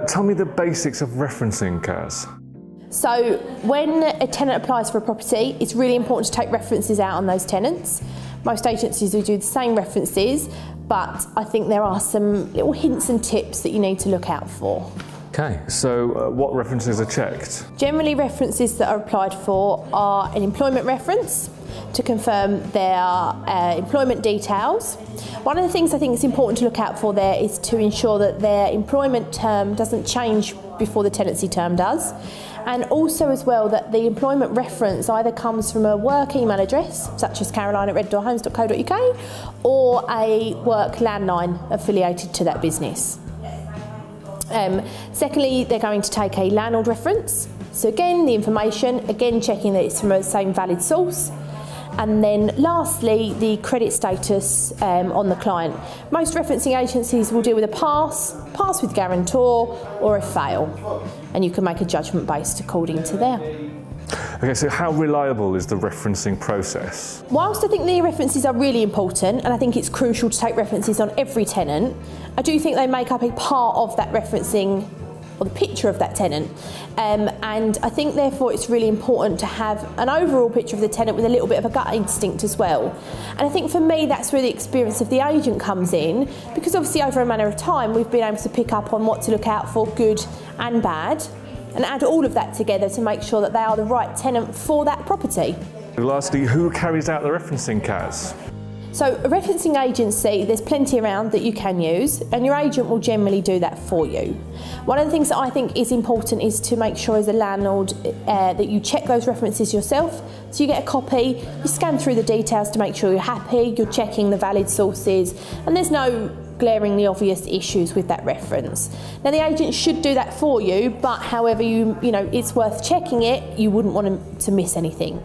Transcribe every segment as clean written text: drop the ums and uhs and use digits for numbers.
Tell me the basics of referencing, Kaz. So when a tenant applies for a property, it's really important to take references out on those tenants. Most agencies will do the same references, but I think there are some little hints and tips that you need to look out for. Okay, so what references are checked? Generally, references that are applied for are an employment reference to confirm their employment details. One of the things I think is important to look out for there is to ensure that their employment term doesn't change before the tenancy term does. And also as well that the employment reference either comes from a work email address, such as caroline@reddoorhomes.co.uk, or a work landline affiliated to that business. Secondly, they're going to take a landlord reference. So again, the information, again checking that it's from the same valid source. And then lastly, the credit status on the client. Most referencing agencies will deal with a pass with guarantor, or a fail. And you can make a judgment based according to there. Okay, so how reliable is the referencing process? Whilst I think the references are really important, and I think it's crucial to take references on every tenant, I do think they make up a part of that referencing, or the picture of that tenant. And I think therefore it's really important to have an overall picture of the tenant with a little bit of a gut instinct as well. And I think for me that's where the experience of the agent comes in, because obviously over a manner of time we've been able to pick up on what to look out for, good and bad, and add all of that together to make sure that they are the right tenant for that property. Lastly, who carries out the referencing, Kaz? So a referencing agency, there's plenty around that you can use, and your agent will generally do that for you. One of the things that I think is important is to make sure as a landlord that you check those references yourself. So you get a copy, you scan through the details to make sure you're happy, you're checking the valid sources, and there's no glaringly obvious issues with that reference. Now the agent should do that for you, but however you know it's worth checking it, you wouldn't want to miss anything.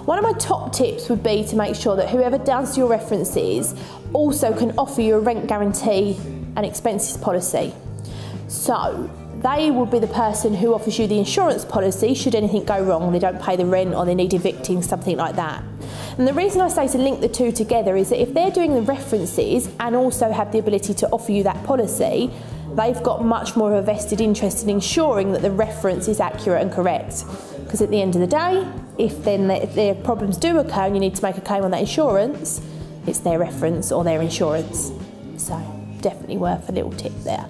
One of my top tips would be to make sure that whoever does your references also can offer you a rent guarantee and expenses policy. So they will be the person who offers you the insurance policy should anything go wrong, they don't pay the rent or they need evicting, something like that. And the reason I say to link the two together is that if they're doing the references and also have the ability to offer you that policy, they've got much more of a vested interest in ensuring that the reference is accurate and correct. Because at the end of the day, if then their problems do occur and you need to make a claim on that insurance, it's their reference or their insurance. So definitely worth a little tip there.